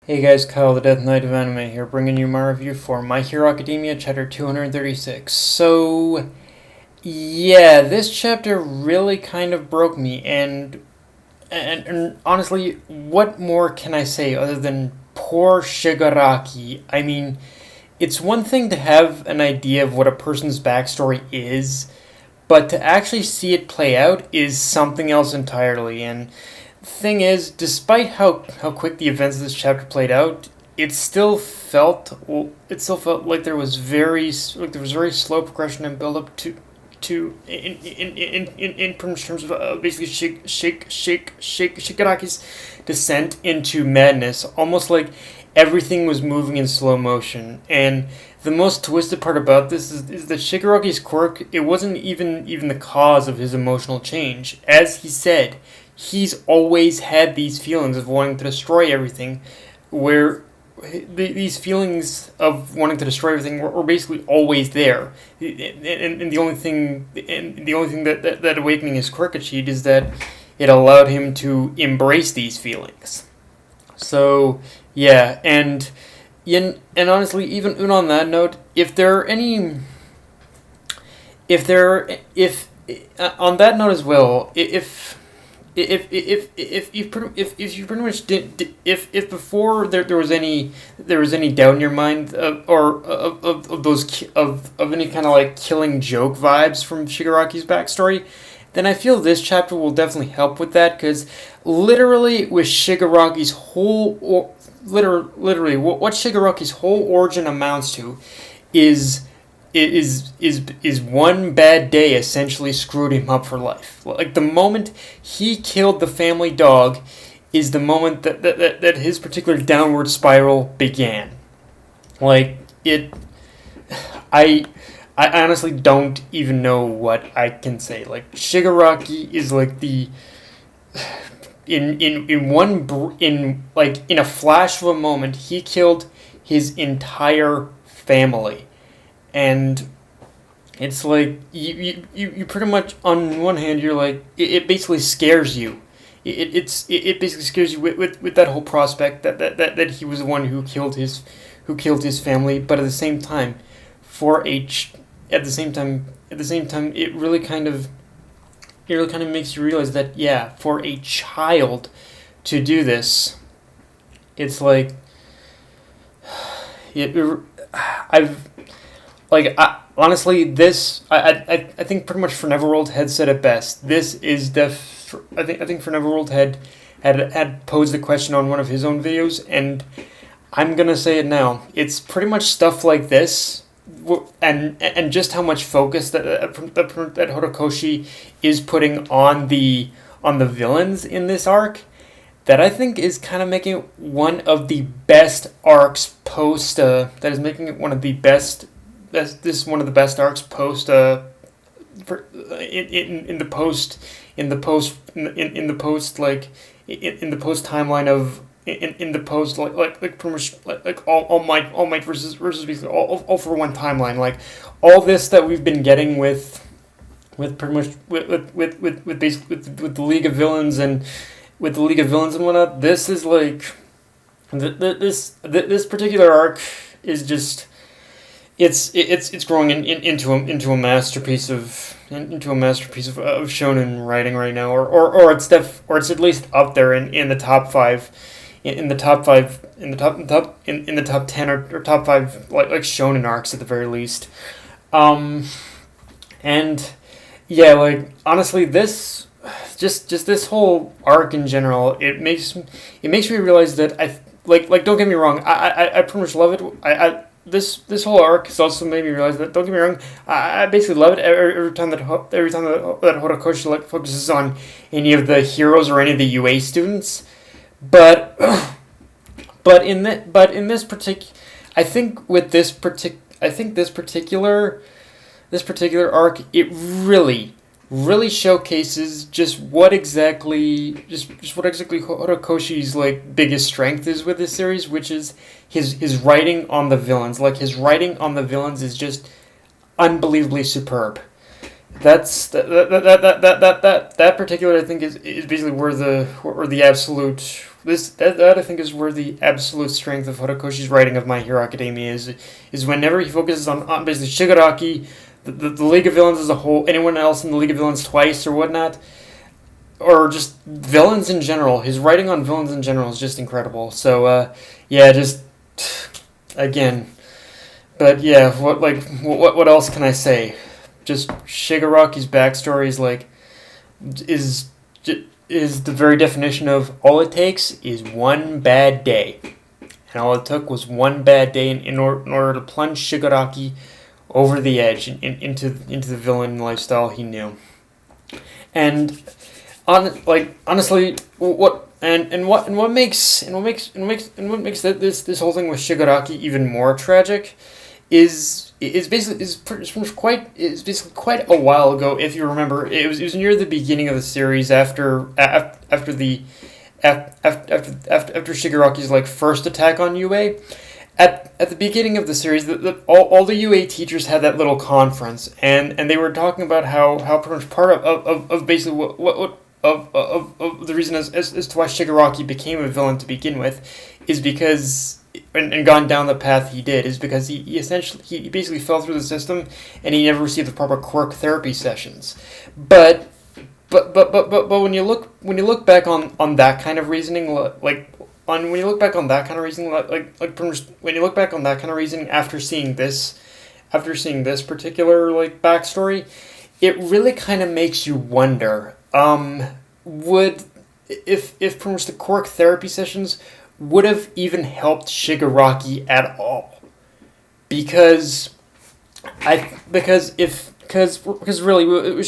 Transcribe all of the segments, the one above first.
Hey guys, Kyle the Death Knight of Anime here, bringing you my review for My Hero Academia Chapter 236. So, yeah, this chapter really kind of broke me, and honestly, what more can I say other than poor Shigaraki? I mean, it's one thing to have an idea of what a person's backstory is, but to actually see it play out is something else entirely, and thing is, despite how quick the events of this chapter played out, it still felt like there was very slow progression and build up to in terms of basically Shigaraki's descent into madness, almost like everything was moving in slow motion. And the most twisted part about this is that Shigaraki's quirk, it wasn't even the cause of his emotional change. As he said, he's always had these feelings of wanting to destroy everything, where these feelings of wanting to destroy everything were basically always there. And the only thing that awakening his quirk achieved is that it allowed him to embrace these feelings. So yeah, and honestly, even on that note, if there are any, if there, if on that note as well, if you pretty much if before there was any doubt in your mind of those of any kind of like killing joke vibes from Shigaraki's backstory, then I feel this chapter will definitely help with that, because literally with Shigaraki's literally what Shigaraki's whole origin amounts to is is one bad day essentially screwed him up for life. Like the moment he killed the family dog is the moment that his particular downward spiral began. Like it I I honestly don't even know what I can say. Like Shigaraki is like the in a flash of a moment he killed his entire family. And it's like you pretty much, on one hand, you're like it basically scares you. It basically scares you with that whole prospect that he was the one who killed his family. But at the same time, for a at the same time it really kind of makes you realize that, yeah, for a child to do this, it's like I've honestly, I think pretty much Forneverworld had said it best. This is I think Forneverworld had posed the question on one of his own videos, and I'm gonna say it now. It's pretty much stuff like this, and just how much focus that Horikoshi is putting on the villains in this arc, that I think is kind of making it one of the best arcs post. That is making it one of the best. This is one of the best arcs post. In the post in the post in the post like in the post timeline of in the post like pretty much like all might versus basically all for one timeline, like all this that we've been getting with pretty much with the League of Villains and with the League of Villains and whatnot. This is like this particular arc is just it's growing into a masterpiece of shonen writing right now, or it's at least up there in the top five, in the top five in the top 10 or top five like shonen arcs at the very least. And yeah, like honestly, this just this whole arc in general, it makes me realize that like don't get me wrong, I pretty much love it. This whole arc has also made me realize that, don't get me wrong, I basically love it every time that Horikoshi like focuses on any of the heroes or any of the UA students, but in this particular, I think this particular arc, it really showcases just what exactly Horikoshi's like biggest strength is with this series, which is his writing on the villains. Like his writing on the villains is just unbelievably superb. That particular, I think, is basically where the absolute that I think is where the absolute strength of Horikoshi's writing of My Hero Academia is whenever he focuses on basically Shigaraki, the League of Villains as a whole, anyone else in the League of Villains twice or whatnot, or just villains in general. His writing on villains in general is just incredible. So yeah, just again, but yeah, what else can I say? Just Shigaraki's backstory is is the very definition of all it takes is one bad day, and all it took was one bad day in order to plunge Shigaraki over the edge into the villain lifestyle he knew. And honestly, what makes this whole thing with Shigaraki even more tragic is basically is basically quite a while ago. If you remember, it was near the beginning of the series after Shigaraki's first attack on UA. At the beginning of the series, all the UA teachers had that little conference, and they were talking about how pretty much part of basically of the reason as to why Shigaraki became a villain to begin with is because and gone down the path he did is because he basically fell through the system and he never received the proper quirk therapy sessions. But when you look back on that kind of reasoning, when you look back on that kind of reasoning, when you look back on that kind of reasoning after seeing this particular backstory, it really kind of makes you wonder, would if pretty much the quirk therapy sessions would have even helped Shigaraki at all, because really when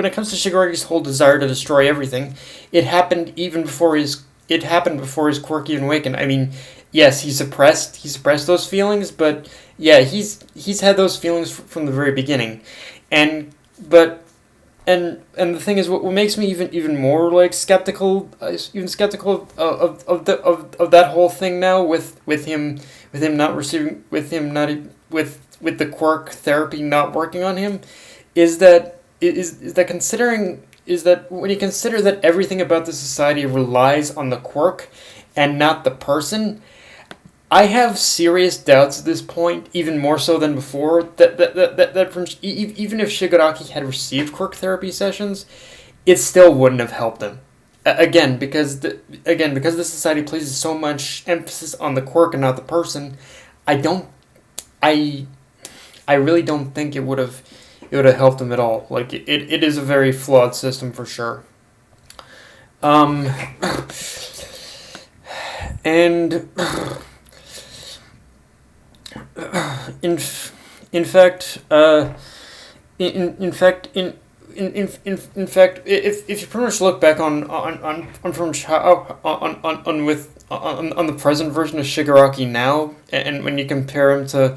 it comes to Shigaraki's whole desire to destroy everything, it happened before his quirk even awakened. I mean, yes, he suppressed those feelings, but yeah, he's had those feelings from the very beginning, and but. And the thing is, what makes me even more skeptical, of that whole thing now with him not receiving with the quirk therapy not working on him, is that when you consider that everything about the society relies on the quirk and not the person. I have serious doubts at this point, even more so than before, that even if Shigaraki had received quirk therapy sessions, it still wouldn't have helped him. Because the society places so much emphasis on the quirk and not the person, I really don't think it would have helped him at all. It is a very flawed system for sure. And in fact, if you pretty much look back on the present version of Shigaraki now, and when you compare him to,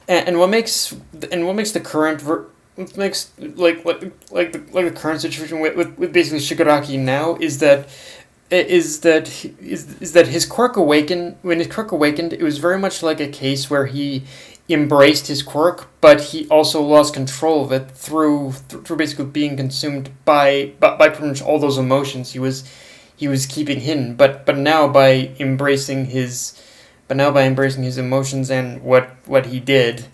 and what makes the current what makes the current situation with basically Shigaraki now is that his quirk awakened. When his quirk awakened, it was very much like a case where he embraced his quirk, but he also lost control of it through basically being consumed by pretty much all those emotions he was keeping hidden. But now by embracing his emotions and what he did,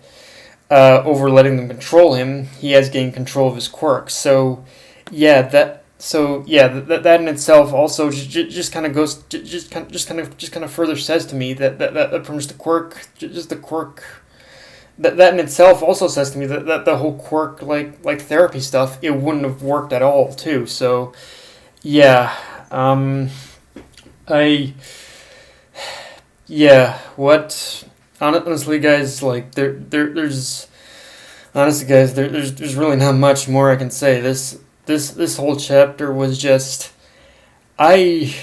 over letting them control him, he has gained control of his quirk. So yeah, that in itself also just kind of goes just kind of further says to me that pretty much the quirk that in itself also says to me that the whole quirk therapy stuff, it wouldn't have worked at all too. So yeah, what honestly guys, there's really not much more I can say. This whole chapter was just, it's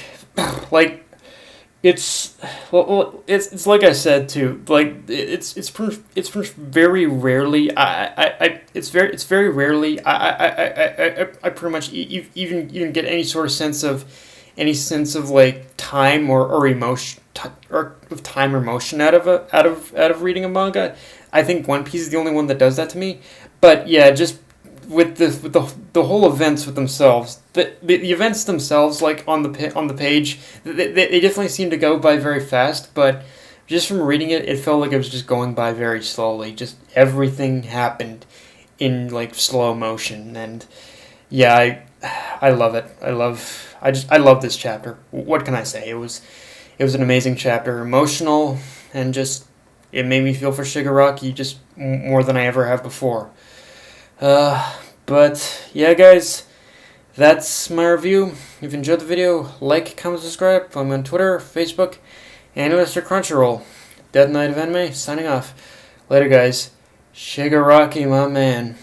like I said too, it's very rarely it's very rarely I pretty much even get any sort of sense of any sense of like time or emotion or of time or motion out of reading a manga. I think One Piece is the only one that does that to me. But yeah, just with the whole events with themselves, the events themselves, like on the page, they definitely seem to go by very fast. But just from reading it, it felt like it was just going by very slowly. Just everything happened in like slow motion, and yeah, I love it. I love this chapter. What can I say? It was an amazing chapter, emotional, and just it made me feel for Shigaraki just more than I ever have before. But yeah, guys, that's my review. If you enjoyed the video, like, comment, subscribe. Follow me on Twitter, Facebook, and Mr. Crunchyroll. Dead Knight of Anime, signing off. Later, guys. Shigaraki, my man.